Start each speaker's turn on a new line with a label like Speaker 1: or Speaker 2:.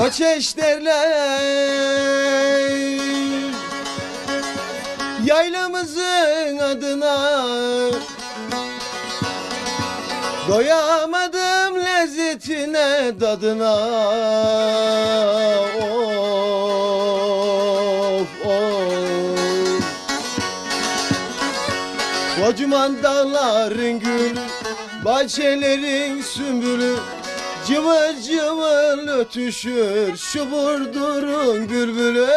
Speaker 1: Ateş derler yaylamızın adına, doyamadım lezzetine, tadına. Of of. Kocaman dağların gülü, bahçelerin sümbülü, cıvıl cıvıl ötüşür şu Burdur'un bülbülü.